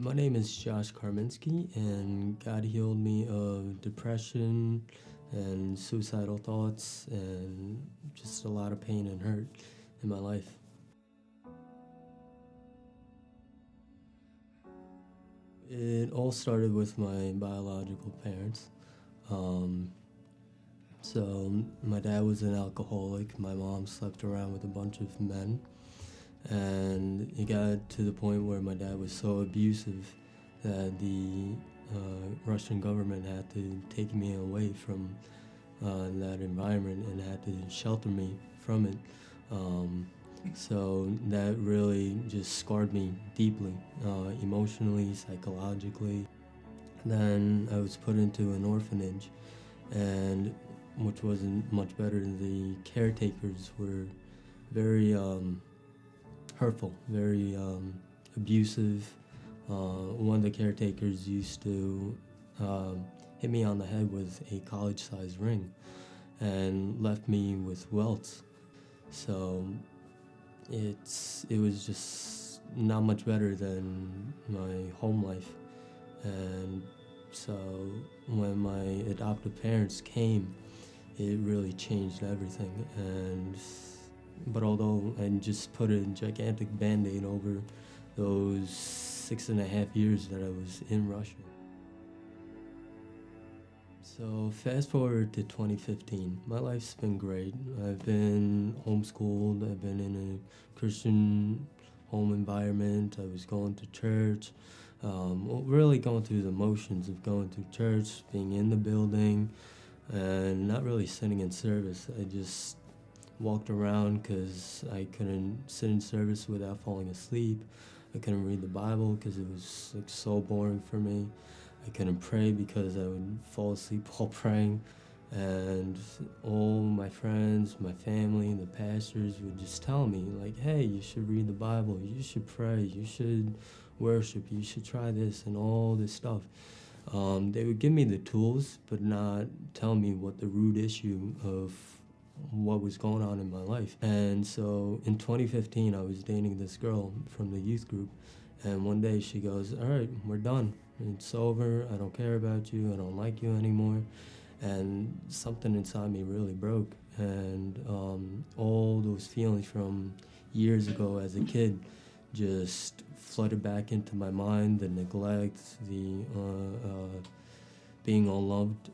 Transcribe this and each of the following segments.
My name is Josh Karminski, and God healed me of depression and suicidal thoughts and just a lot of pain and hurt in my life. It all started with my biological parents. Um, so my dad was an alcoholic. My mom slept around with a bunch of men. And it got to the point where my dad was so abusive that the Russian government had to take me away from that environment and had to shelter me from it. So that really just scarred me deeply, emotionally, psychologically. Then I was put into an orphanage, and which wasn't much better. The caretakers were very hurtful, very abusive. One of the caretakers used to hit me on the head with a college-sized ring and left me with welts. So it was just not much better than my home life. And so when my adoptive parents came, it really changed everything. But although I just put a gigantic Band-Aid over those 6.5 years that I was in Russia. So fast forward to 2015. My life's been great. I've been homeschooled. I've been in a Christian home environment. I was going to church. Really going through the motions of going to church, being in the building, and not really sitting in service. I just walked around because I couldn't sit in service without falling asleep. I couldn't read the Bible because it was so boring for me. I couldn't pray because I would fall asleep while praying. And all my friends, my family, the pastors would just tell me, like, hey, you should read the Bible, you should pray, you should worship, you should try this and all this stuff. They would give me the tools, but not tell me what the root issue of what was going on in my life. And so in 2015, I was dating this girl from the youth group, and one day she goes, all right, we're done. It's over. I don't care about you. I don't like you anymore. And something inside me really broke. And all those feelings from years ago as a kid just flooded back into my mind. The neglect, the being unloved,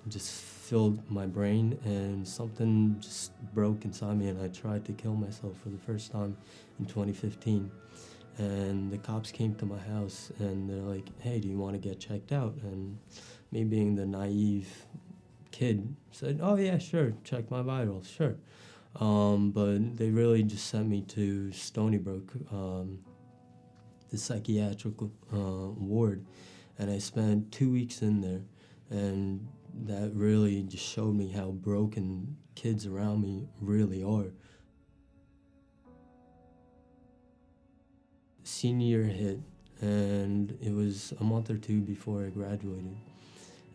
just filled my brain, and something just broke inside me, and I tried to kill myself for the first time in 2015. And the cops came to my house, and they're like, hey, do you want to get checked out? And me being the naive kid said, oh yeah, sure, check my vitals, sure. But they really just sent me to Stony Brook, the psychiatric ward, and I spent 2 weeks in there, and that really just showed me how broken kids around me really are. Senior year hit, and it was a month or two before I graduated.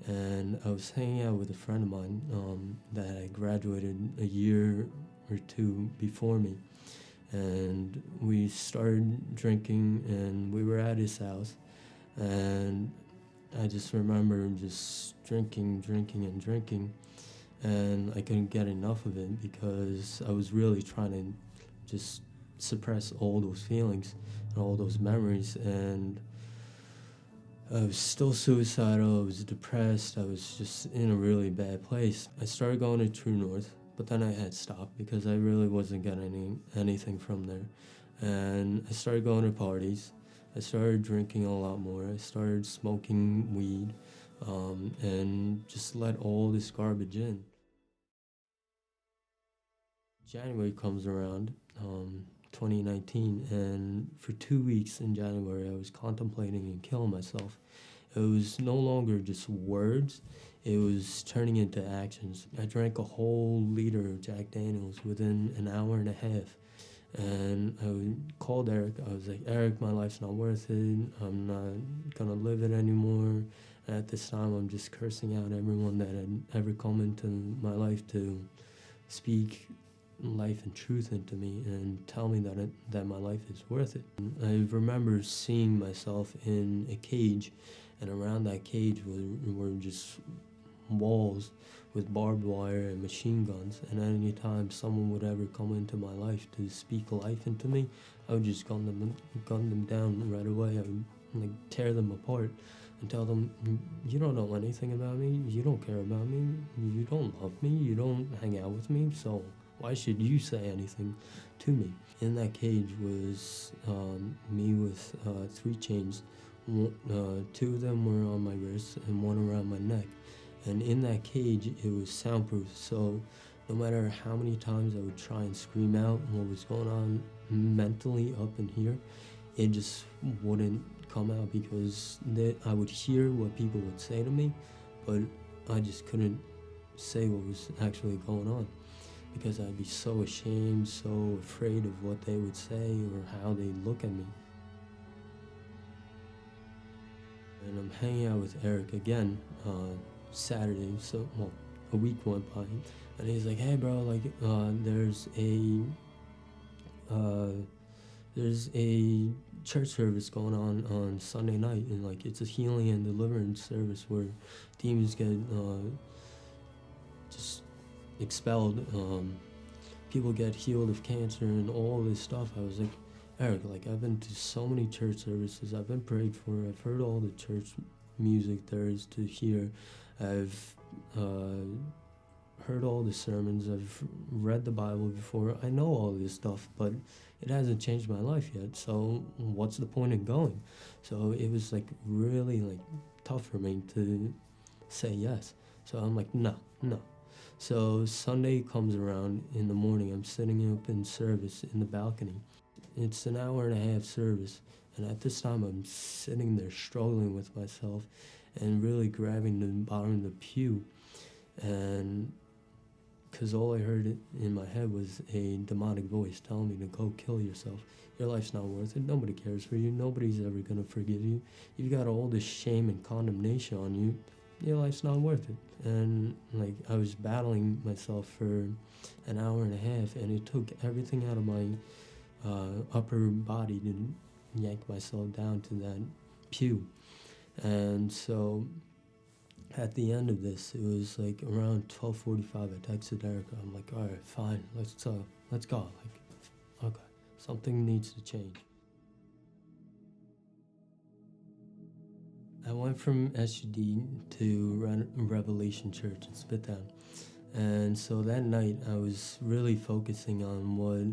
And I was hanging out with a friend of mine that had graduated a year or two before me. And we started drinking, and we were at his house. And I just remember just drinking, and I couldn't get enough of it because I was really trying to just suppress all those feelings and all those memories. And I was still suicidal, I was depressed, I was just in a really bad place. I started going to True North, but then I had stopped because I really wasn't getting anything from there. And I started going to parties. I started drinking a lot more. I started smoking weed, and just let all this garbage in. January comes around, 2019, and for 2 weeks in January, I was contemplating and killing myself. It was no longer just words, it was turning into actions. I drank a whole liter of Jack Daniels within an hour and a half. And I called Eric. I was like, Eric, my life's not worth it. I'm not gonna live it anymore. And at this time, I'm just cursing out everyone that had ever come into my life to speak life and truth into me and tell me that my life is worth it. And I remember seeing myself in a cage, and around that cage were just walls with barbed wire and machine guns, and any time someone would ever come into my life to speak life into me, I would just gun them down right away. I would like tear them apart and tell them, you don't know anything about me, you don't care about me, you don't love me, you don't hang out with me, so why should you say anything to me? In that cage was me with 3 chains. 2 of them were on my wrists and 1 around my neck. And in that cage, it was soundproof, so no matter how many times I would try and scream out what was going on mentally up in here, it just wouldn't come out because I would hear what people would say to me, but I just couldn't say what was actually going on because I'd be so ashamed, so afraid of what they would say or how they look at me. And I'm hanging out with Eric again Saturday, so a week went by, and he's like, hey bro, like there's a church service going on Sunday night, and like it's a healing and deliverance service where demons get just expelled, people get healed of cancer and all this stuff. I was like, Eric, like I've been to so many church services, I've been prayed for, I've heard all the church music there is to hear, I've heard all the sermons, I've read the Bible before, I know all this stuff, but it hasn't changed my life yet, so what's the point in going? So it was like really like tough for me to say yes. So I'm like, no. So Sunday comes around in the morning, I'm sitting up in service in the balcony. It's an 1.5-hour service, and at this time I'm sitting there struggling with myself and really grabbing the bottom of the pew, and because all I heard in my head was a demonic voice telling me to go kill yourself. Your life's not worth it. Nobody cares for you. Nobody's ever going to forgive you. You've got all this shame and condemnation on you. Your life's not worth it. And like I was battling myself for an 1.5 hours, and it took everything out of my upper body to yank myself down to that pew. And so at the end of this, it was like around 12:45. I texted Erica. I'm like, all right, fine, let's go. Like, okay, something needs to change. I went from SUD to Revelation Church in Spittown, and so that night I was really focusing on what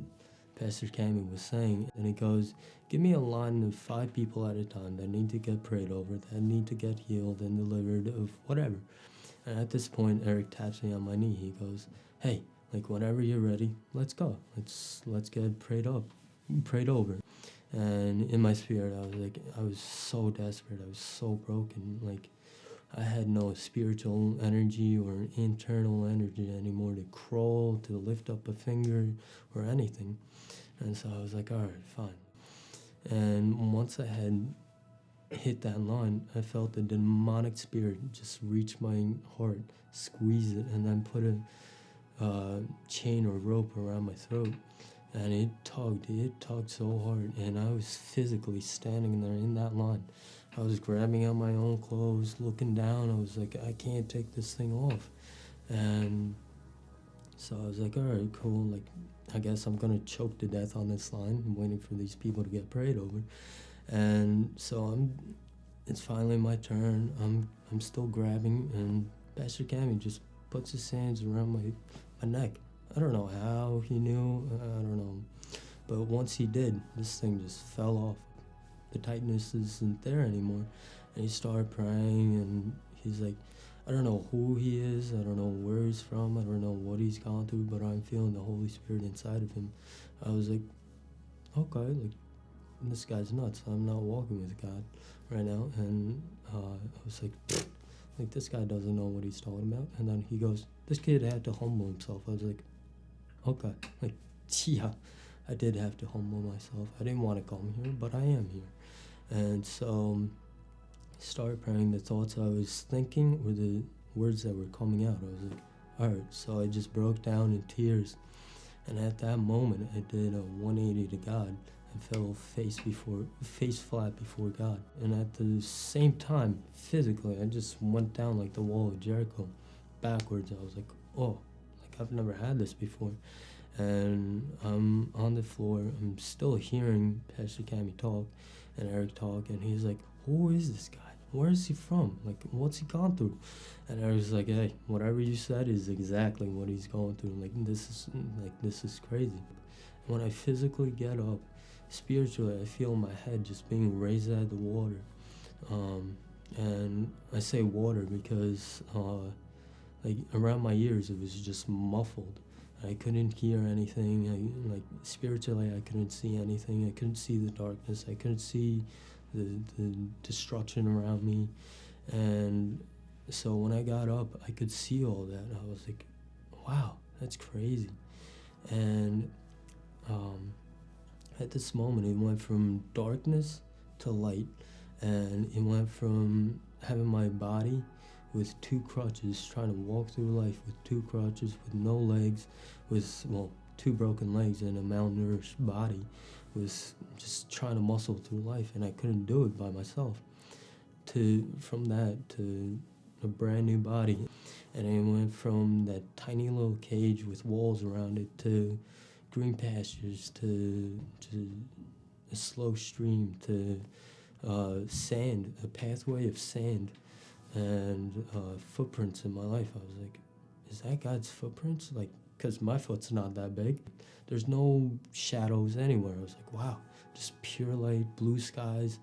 Pastor Cam was saying, and it goes, give me a line of 5 people at a time that need to get prayed over, that need to get healed and delivered of whatever. And at this point, Eric taps me on my knee. He goes, hey, like whenever you're ready, let's go. Let's get prayed over. And in my spirit, I was so desperate. I was so broken. Like I had no spiritual energy or internal energy anymore to crawl, to lift up a finger or anything. And so I was like, all right, fine. And once I had hit that line, I felt a demonic spirit just reach my heart, squeeze it, and then put a chain or rope around my throat. And it tugged so hard, and I was physically standing there in that line. I was grabbing out my own clothes, looking down. I was like, I can't take this thing off. And so I was like, all right, cool. Like, I guess I'm going to choke to death on this line. I'm waiting for these people to get prayed over. And so it's finally my turn. I'm still grabbing, and Pastor Cam just puts his hands around my neck. I don't know how he knew, I don't know. But once he did, this thing just fell off. The tightness isn't there anymore. And he started praying, and he's like, I don't know who he is, I don't know where he's from, I don't know what he's gone through, but I'm feeling the Holy Spirit inside of him. I was like, okay, like, this guy's nuts. I'm not walking with God right now. And I was like, this guy doesn't know what he's talking about. And then he goes, this kid had to humble himself. I was like, okay, like, yeah, I did have to humble myself. I didn't want to come here, but I am here. And so I started praying. The thoughts I was thinking were the words that were coming out. I was like, all right. So I just broke down in tears. And at that moment, I did a 180 to God and fell face flat before God. And at the same time, physically, I just went down like the wall of Jericho, backwards. I was like, oh, like I've never had this before. And I'm on the floor. I'm still hearing Pastor Cam talk and Eric talk, and he's like, who is this guy? Where is he from? Like, what's he gone through? And I was like, hey, whatever you said is exactly what he's going through. Like, this is crazy. When I physically get up, spiritually, I feel my head just being raised out of the water. And I say water because, like, around my ears, it was just muffled. I couldn't hear anything. Spiritually, I couldn't see anything. I couldn't see the darkness. I couldn't see the destruction around me. And so when I got up, I could see all that. I was like, wow, that's crazy. And at this moment, it went from darkness to light. And it went from having my body with 2 crutches, trying to walk through life with 2 crutches, with no legs, with, 2 broken legs and a malnourished body, was just trying to muscle through life, and I couldn't do it by myself. From that to a brand new body, and it went from that tiny little cage with walls around it to green pastures, to a slow stream, to sand, a pathway of sand, and footprints in my life. I was like, is that God's footprints? Like, because my foot's not that big. There's no shadows anywhere. I was like, wow, just pure light, blue skies,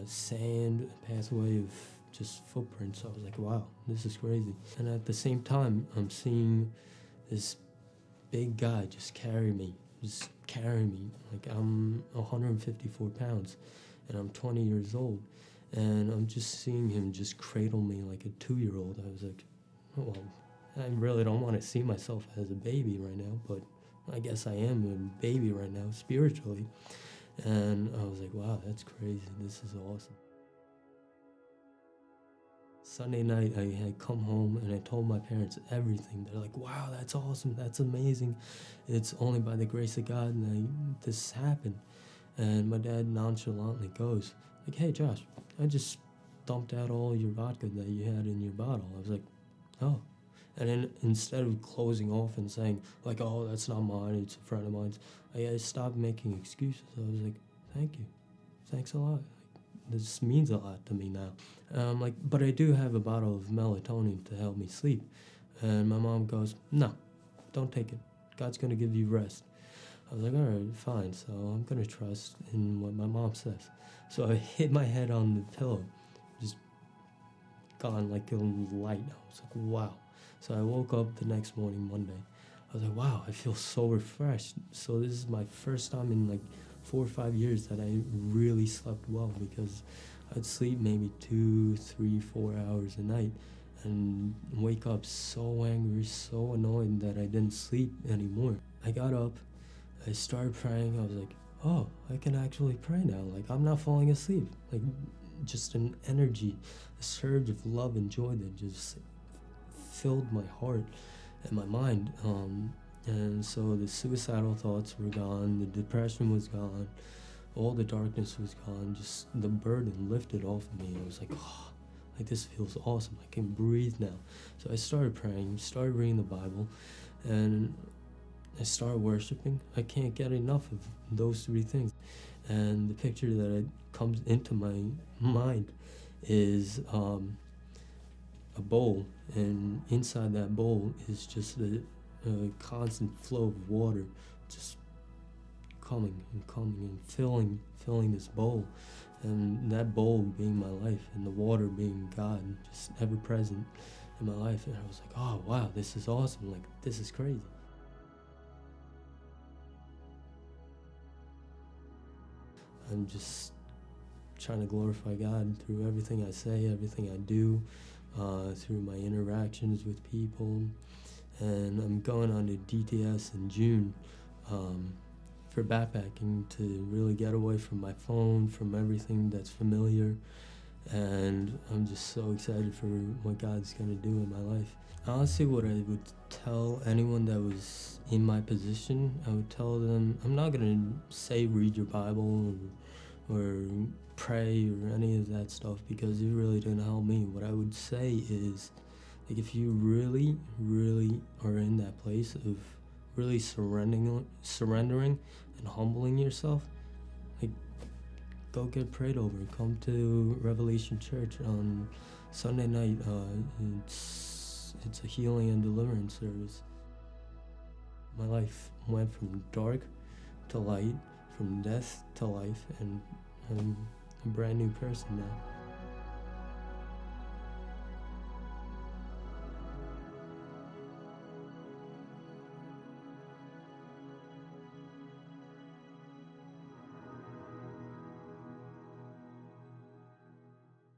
sand, a pathway of just footprints. I was like, wow, this is crazy. And at the same time, I'm seeing this big guy just carry me. Like, I'm 154 pounds, and I'm 20 years old. And I'm just seeing him just cradle me like a 2-year-old. I was like, oh, well, I really don't want to see myself as a baby right now, but I guess I am a baby right now, spiritually. And I was like, wow, that's crazy. This is awesome. Sunday night, I had come home and I told my parents everything. They're like, wow, that's awesome. That's amazing. It's only by the grace of God that this happened. And my dad nonchalantly goes, like, hey, Josh, I just dumped out all your vodka that you had in your bottle. I was like, oh. And then instead of closing off and saying, like, oh, that's not mine, it's a friend of mine's, I stopped making excuses. I was like, thank you. Thanks a lot. This means a lot to me now. Like, but I do have a bottle of melatonin to help me sleep. And my mom goes, no, don't take it. God's going to give you rest. I was like, all right, fine. So I'm going to trust in what my mom says. So I hit my head on the pillow, just gone like a light. I was like, wow. So I woke up the next morning, Monday. I was like, wow, I feel so refreshed. So this is my first time in like 4 or 5 years that I really slept well, because I'd sleep maybe 2, 3, 4 hours a night and wake up so angry, so annoyed that I didn't sleep anymore. I got up, I started praying. I was like, oh, I can actually pray now. Like, I'm not falling asleep. Like, just an energy, a surge of love and joy that just filled my heart and my mind. And so the suicidal thoughts were gone, the depression was gone, all the darkness was gone, just the burden lifted off of me. I was like, oh, like, this feels awesome. I can breathe now. So I started praying, started reading the Bible, and I started worshiping. I can't get enough of those 3 things. And the picture that comes into my mind is a bowl, and inside that bowl is just a constant flow of water, just coming and filling this bowl, and that bowl being my life, and the water being God, just ever present in my life. And I was like, oh wow, this is awesome. Like, this is crazy. I'm just trying to glorify God through everything I say, everything I do, through my interactions with people. And I'm going on to DTS in June for backpacking, to really get away from my phone, from everything that's familiar, and I'm just so excited for what God's gonna do in my life. Honestly, what I would tell anyone that was in my position, I would tell them, I'm not gonna say read your Bible or pray or any of that stuff, because it really didn't help me. What I would say is, like, if you really, really are in that place of really surrendering and humbling yourself, like, go get prayed over. Come to Revelation Church on Sunday night. It's a healing and deliverance service. My life went from dark to light, from death to life, and I'm a brand new person now.